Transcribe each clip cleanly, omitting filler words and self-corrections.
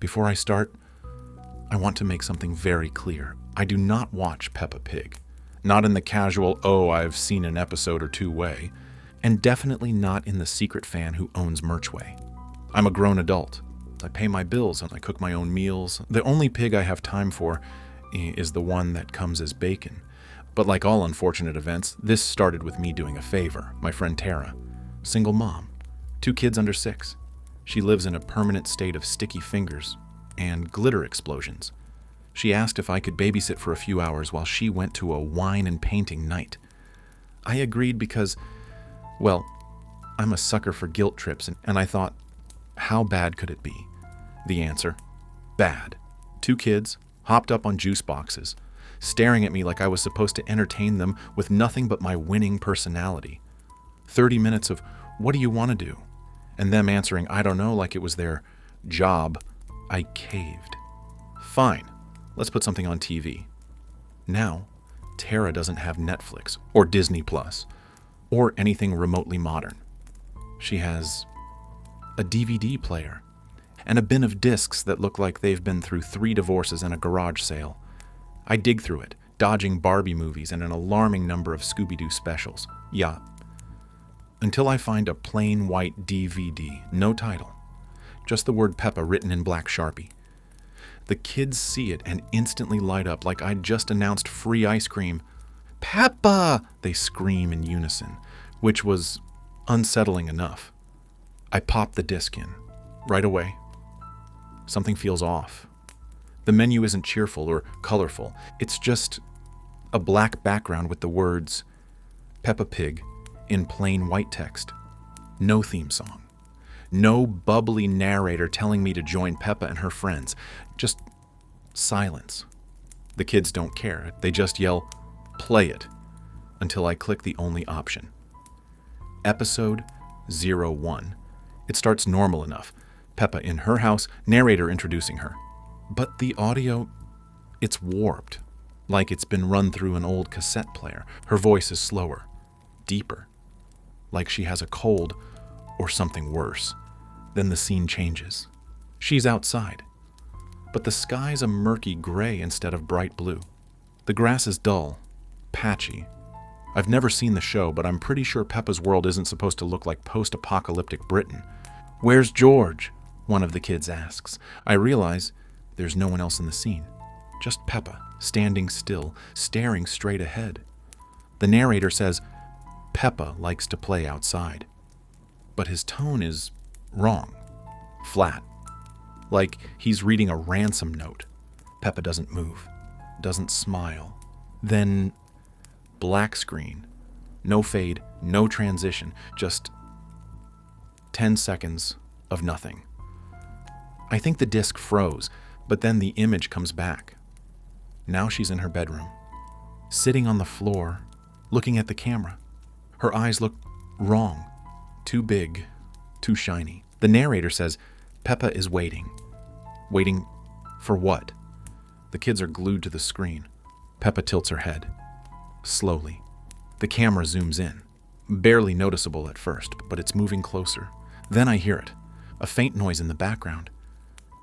Before I start, I want to make something very clear. I do not watch Peppa Pig. Not in the casual, oh, I've seen an episode or two way, and definitely not in the secret fan who owns merch way. I'm a grown adult. I pay my bills and I cook my own meals. The only pig I have time for is the one that comes as bacon. But like all unfortunate events, this started with me doing a favor. My friend Tara, single mom, 2 kids under 6. She lives in a permanent state of sticky fingers and glitter explosions. She asked if I could babysit for a few hours while she went to a wine and painting night. I agreed because, well, I'm a sucker for guilt trips, and I thought, how bad could it be? The answer, bad. 2 kids, hopped up on juice boxes, staring at me like I was supposed to entertain them with nothing but my winning personality. 30 minutes of, what do you want to do? And them answering, I don't know, like it was their job. I caved. Fine, let's put something on TV. Now, Tara doesn't have Netflix or Disney Plus or anything remotely modern. She has a DVD player and a bin of discs that look like they've been through 3 divorces and a garage sale. I dig through it, dodging Barbie movies and an alarming number of Scooby-Doo specials. Yeah. Until I find a plain white DVD, no title, just the word Peppa written in black Sharpie. The kids see it and instantly light up like I'd just announced free ice cream. Peppa! They scream in unison, which was unsettling enough. I pop the disc in. Right away, something feels off. The menu isn't cheerful or colorful. It's just a black background with the words Peppa Pig in plain white text. No theme song. No bubbly narrator telling me to join Peppa and her friends. Just silence. The kids don't care. They just yell, play it, until I click the only option. Episode 01. It starts normal enough. Peppa in her house, narrator introducing her. But the audio, it's warped, like it's been run through an old cassette player. Her voice is slower, deeper, like she has a cold or something worse. Then the scene changes. She's outside, but the sky's a murky gray instead of bright blue. The grass is dull, patchy. I've never seen the show, but I'm pretty sure Peppa's world isn't supposed to look like post-apocalyptic Britain. Where's George? One of the kids asks. I realize there's no one else in the scene. Just Peppa, standing still, staring straight ahead. The narrator says, Peppa likes to play outside. But his tone is wrong, flat, like he's reading a ransom note. Peppa doesn't move, doesn't smile. Then, black screen. No fade, no transition, just 10 seconds of nothing. I think the disc froze, but then the image comes back. Now she's in her bedroom, sitting on the floor, looking at the camera. Her eyes look wrong, too big, too shiny. The narrator says, Peppa is waiting. Waiting for what? The kids are glued to the screen. Peppa tilts her head. Slowly. The camera zooms in. Barely noticeable at first, but it's moving closer. Then I hear it. A faint noise in the background.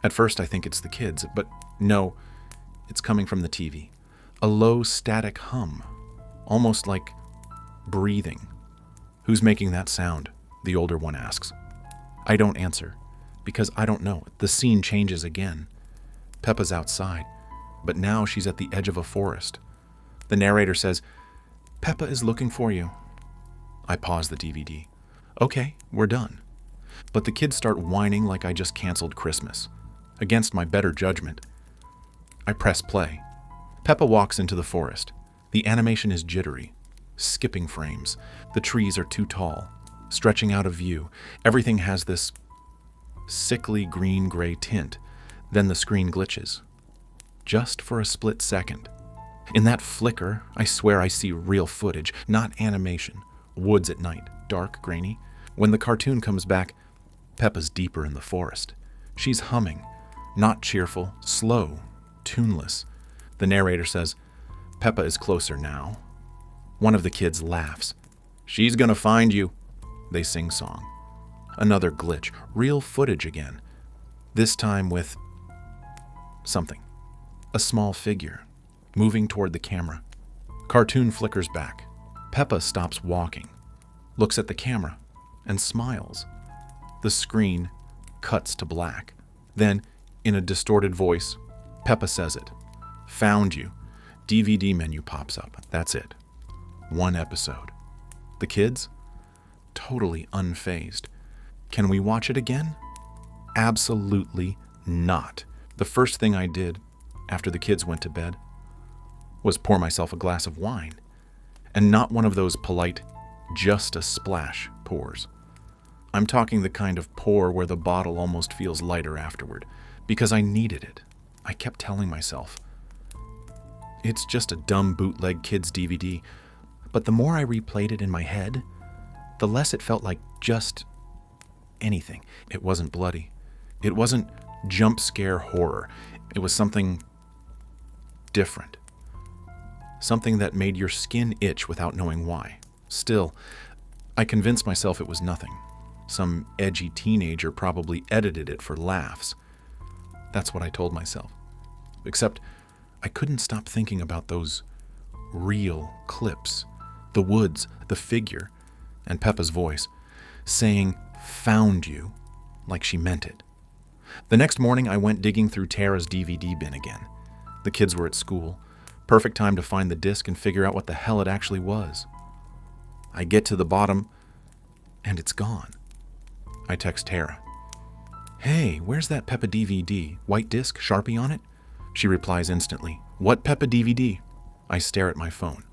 At first I think it's the kids, but no, it's coming from the TV. A low static hum, almost like breathing. Who's making that sound? The older one asks. I don't answer, because I don't know. The scene changes again. Peppa's outside, but now she's at the edge of a forest. The narrator says, Peppa is looking for you. I pause the DVD. Okay, we're done. But the kids start whining like I just canceled Christmas. Against my better judgment. I press play. Peppa walks into the forest. The animation is jittery, skipping frames. The trees are too tall, stretching out of view. Everything has this sickly green-gray tint. Then the screen glitches. Just for a split second. In that flicker, I swear I see real footage, not animation. Woods at night, dark, grainy. When the cartoon comes back, Peppa's deeper in the forest. She's humming. Not cheerful, slow, tuneless. The narrator says, Peppa is closer now. One of the kids laughs. She's gonna find you. They sing song. Another glitch, real footage again. This time with Something. A small figure, moving toward the camera. Cartoon flickers back. Peppa stops walking, looks at the camera, and smiles. The screen cuts to black. Then, in a distorted voice, Peppa says it. Found you. DVD menu pops up. That's it. 1 episode. The kids? Totally unfazed. Can we watch it again? Absolutely not. The first thing I did after the kids went to bed was pour myself a glass of wine, and not one of those polite, just a splash pours. I'm talking the kind of pour where the bottle almost feels lighter afterward, because I needed it. I kept telling myself, it's just a dumb bootleg kids DVD, but the more I replayed it in my head, the less it felt like just anything. It wasn't bloody. It wasn't jump scare horror. It was something different. Something that made your skin itch without knowing why. Still, I convinced myself it was nothing. Some edgy teenager probably edited it for laughs. That's what I told myself. Except, I couldn't stop thinking about those real clips. The woods, the figure, and Peppa's voice, saying, "Found you," like she meant it. The next morning, I went digging through Tara's DVD bin again. The kids were at school. Perfect time to find the disc and figure out what the hell it actually was. I get to the bottom, and it's gone. I text Tara. "Hey, where's that Peppa DVD? White disc, Sharpie on it?" She replies instantly. "What Peppa DVD?" I stare at my phone.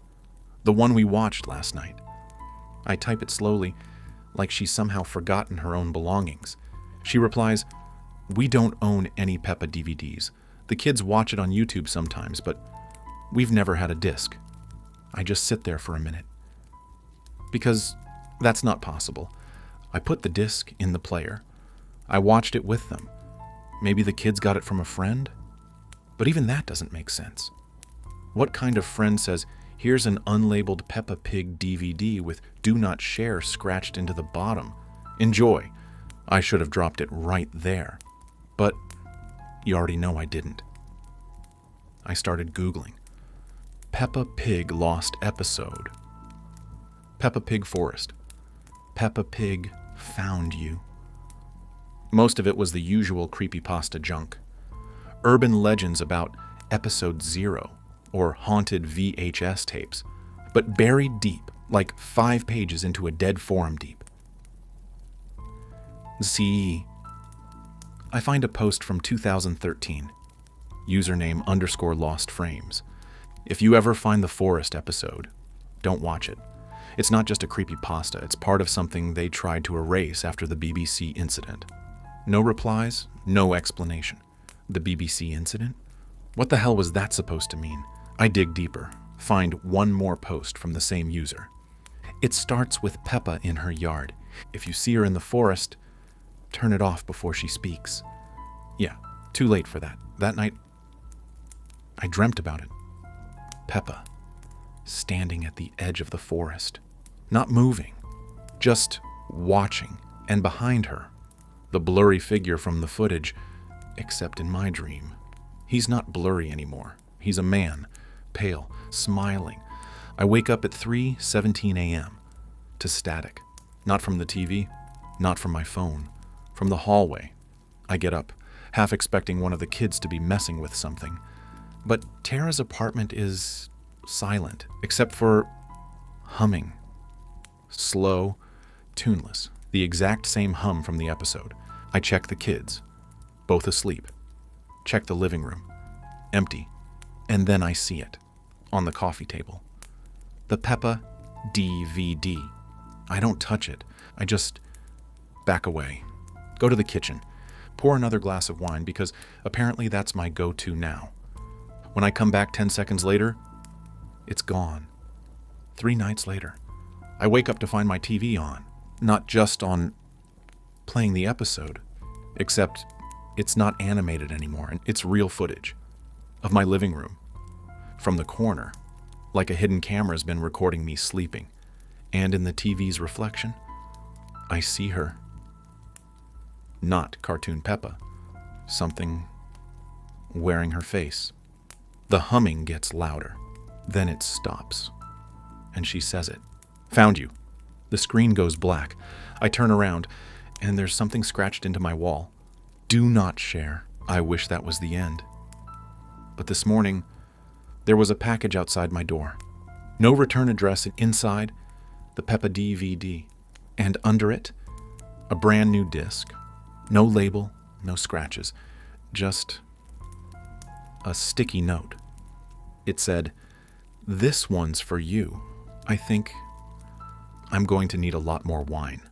"The one we watched last night." I type it slowly, like she's somehow forgotten her own belongings. She replies, "We don't own any Peppa DVDs. The kids watch it on YouTube sometimes, but we've never had a disc." I just sit there for a minute. Because that's not possible. I put the disc in the player. I watched it with them. Maybe the kids got it from a friend? But even that doesn't make sense. What kind of friend says, "Here's an unlabeled Peppa Pig DVD with "Do Not Share" scratched into the bottom. Enjoy." I should have dropped it right there. But you already know I didn't. I started Googling. Peppa Pig lost episode. Peppa Pig Forest. Peppa Pig found you. Most of it was the usual creepypasta junk. Urban legends about episode 0 or haunted VHS tapes, but buried deep, like 5 pages into a dead forum deep. See, I find a post from 2013, username _lostframes. If you ever find the Forest episode, don't watch it. It's not just a creepypasta, it's part of something they tried to erase after the BBC incident. No replies, no explanation. The BBC incident? What the hell was that supposed to mean? I dig deeper, find one more post from the same user. It starts with Peppa in her yard. If you see her in the forest, turn it off before she speaks. Yeah, too late for that. That night, I dreamt about it. Peppa, standing at the edge of the forest, not moving, just watching, and behind her, the blurry figure from the footage, except in my dream. He's not blurry anymore. He's a man, pale, smiling. I wake up at 3:17 a.m. to static. Not from the TV, not from my phone, from the hallway. I get up, half expecting one of the kids to be messing with something. But Tara's apartment is silent, except for humming. Slow, tuneless, the exact same hum from the episode. I check the kids, both asleep. Check the living room, empty. And then I see it, on the coffee table. The Peppa DVD. I don't touch it. I just back away. Go to the kitchen. Pour another glass of wine because apparently that's my go-to now. When I come back 10 seconds later, it's gone. 3 nights later, I wake up to find my TV on. Not just on playing the episode, except it's not animated anymore, and it's real footage of my living room. From the corner, like a hidden camera's been recording me sleeping. And in the TV's reflection, I see her. Not cartoon Peppa. Something wearing her face. The humming gets louder. Then it stops. And she says it. "Found you." The screen goes black. I turn around, and there's something scratched into my wall. "Do not share. I wish that was the end." But this morning, there was a package outside my door. No return address, and inside, the Peppa DVD. And under it, a brand new disc. No label, no scratches. Just a sticky note. It said, "This one's for you. I think I'm going to need a lot more wine."